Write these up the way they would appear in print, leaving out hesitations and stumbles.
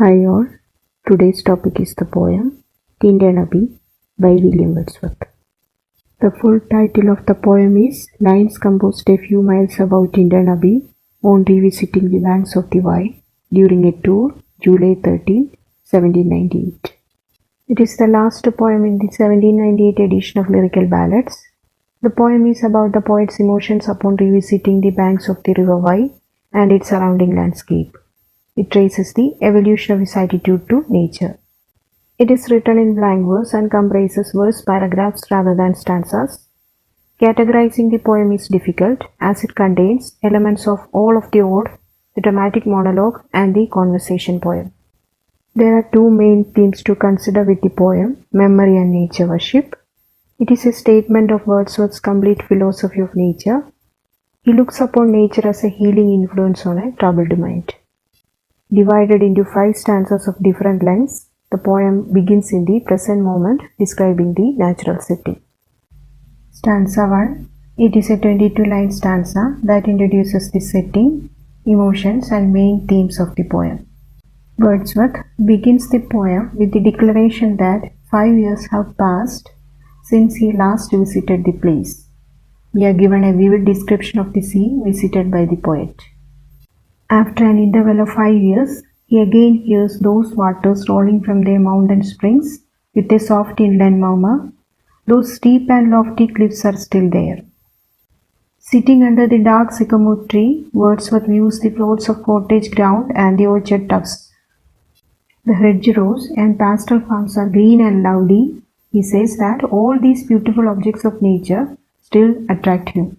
Hi all, today's topic is the poem Tintern Abbey by William Wordsworth. The full title of the poem is Lines composed a few miles above Tintern Abbey on revisiting the banks of the Wye during a tour July 13, 1798. It is the last poem in the 1798 edition of Lyrical Ballads. The poem is about the poet's emotions upon revisiting the banks of the river Wye and its surrounding landscape. It traces the evolution of his attitude to nature. It is written in blank verse and comprises verse paragraphs rather than stanzas. Categorizing the poem is difficult as it contains elements of all of the ode, the dramatic monologue, and the conversation poem. There are two main themes to consider with the poem, memory and nature worship. It is a statement of Wordsworth's complete philosophy of nature. He looks upon nature as a healing influence on a troubled mind. Divided into 5 stanzas of different lengths, the poem begins in the present moment, describing the natural setting. Stanza 1. It is a 22-line stanza that introduces the setting, emotions, and main themes of the poem. Wordsworth begins the poem with the declaration that 5 years have passed since he last visited the place. We are given a vivid description of the scene visited by the poet. After an interval of 5 years, he again hears those waters rolling from their mountain springs with a soft inland murmur. Those steep and lofty cliffs are still there. Sitting under the dark sycamore tree, Wordsworth views the plots of cottage ground and the orchard tufts. The hedgerows and pastoral farms are green and lovely. He says that all these beautiful objects of nature still attract him.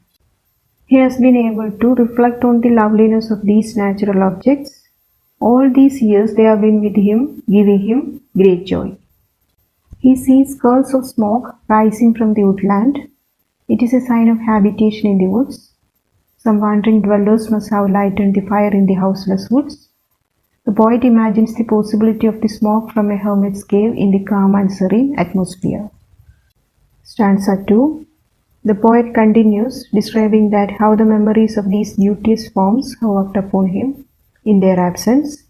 He has been able to reflect on the loveliness of these natural objects. All these years they have been with him, giving him great joy. He sees curls of smoke rising from the woodland. It is a sign of habitation in the woods. Some wandering dwellers must have lighted the fire in the houseless woods. The poet imagines the possibility of the smoke from a hermit's cave in the calm and serene atmosphere. Stanza 2. The poet continues, describing that how the memories of these beauteous forms have worked upon him in their absence.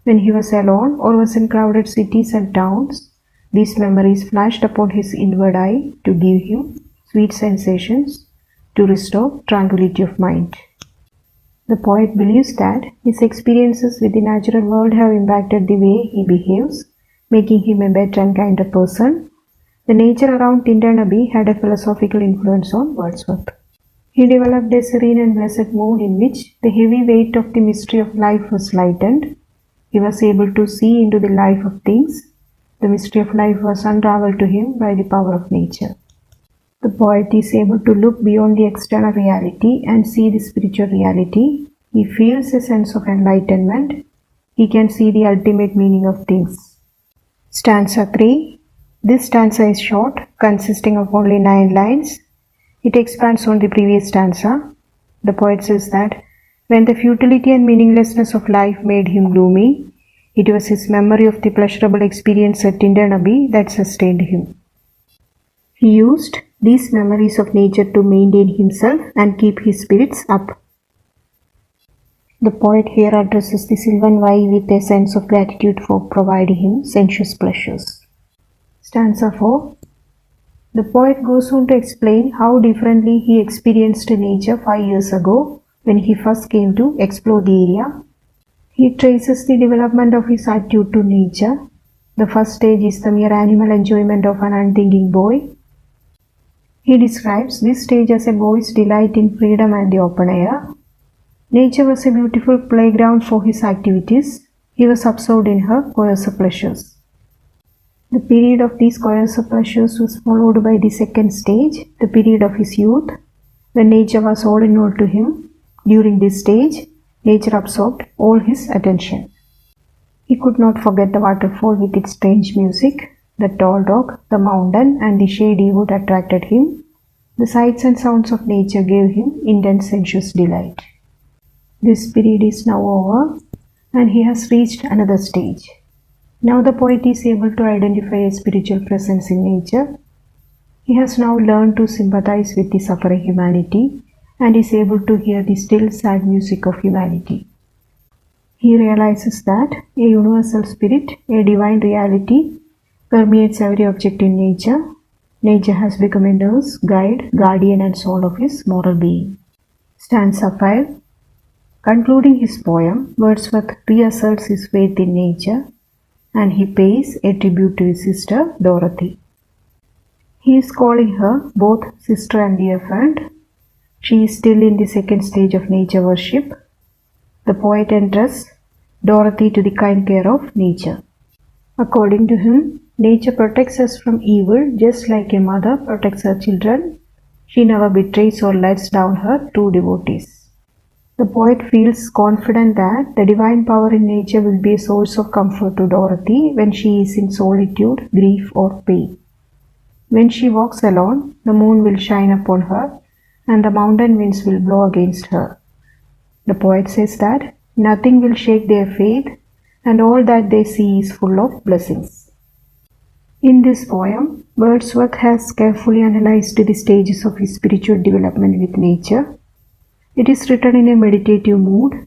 When he was alone or was in crowded cities and towns, these memories flashed upon his inward eye to give him sweet sensations, to restore tranquility of mind. The poet believes that his experiences with the natural world have impacted the way he behaves, making him a better and kinder person. The nature around Tintern Abbey had a philosophical influence on Wordsworth. He developed a serene and blessed mood in which the heavy weight of the mystery of life was lightened. He was able to see into the life of things. The mystery of life was unraveled to him by the power of nature. The poet is able to look beyond the external reality and see the spiritual reality. He feels a sense of enlightenment. He can see the ultimate meaning of things. Stanza 3. This stanza is short, consisting of only 9 lines. It expands on the previous stanza. The poet says that when the futility and meaninglessness of life made him gloomy, it was his memory of the pleasurable experience at Tintern Abbey that sustained him. He used these memories of nature to maintain himself and keep his spirits up. The poet here addresses the sylvan Wye with a sense of gratitude for providing him sensuous pleasures. Stanza 4. The poet goes on to explain how differently he experienced nature 5 years ago when he first came to explore the area. He traces the development of his attitude to nature. The first stage is the mere animal enjoyment of an unthinking boy. He describes this stage as a boy's delight in freedom and the open air. Nature was a beautiful playground for his activities. He was absorbed in her coercive pleasures. The period of these coercive pleasures was followed by the second stage, the period of his youth, when nature was all in all to him. During this stage, nature absorbed all his attention. He could not forget the waterfall with its strange music. The tall rock, the mountain, and the shady wood attracted him. The sights and sounds of nature gave him intense sensuous delight. This period is now over, and he has reached another stage. Now the poet is able to identify a spiritual presence in nature. He has now learned to sympathize with the suffering humanity and is able to hear the still sad music of humanity. He realizes that a universal spirit, a divine reality, permeates every object in nature. Nature has become a nurse, guide, guardian, and soul of his moral being. Stanza 5. Concluding his poem, Wordsworth reasserts his faith in nature and he pays a tribute to his sister Dorothy. He is calling her both sister and dear friend. She is still in the second stage of nature worship. The poet entrusts Dorothy to the kind care of nature. According to him, nature protects us from evil just like a mother protects her children. She never betrays or lets down her true devotees. The poet feels confident that the divine power in nature will be a source of comfort to Dorothy when she is in solitude, grief, or pain. When she walks alone, the moon will shine upon her and the mountain winds will blow against her. The poet says that nothing will shake their faith and all that they see is full of blessings. In this poem, Wordsworth has carefully analyzed the stages of his spiritual development with nature. It is written in a meditative mood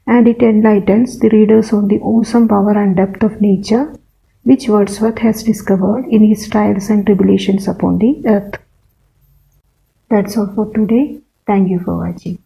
and it enlightens the readers on the awesome power and depth of nature which Wordsworth has discovered in his trials and tribulations upon the earth. That's all for today. Thank you for watching.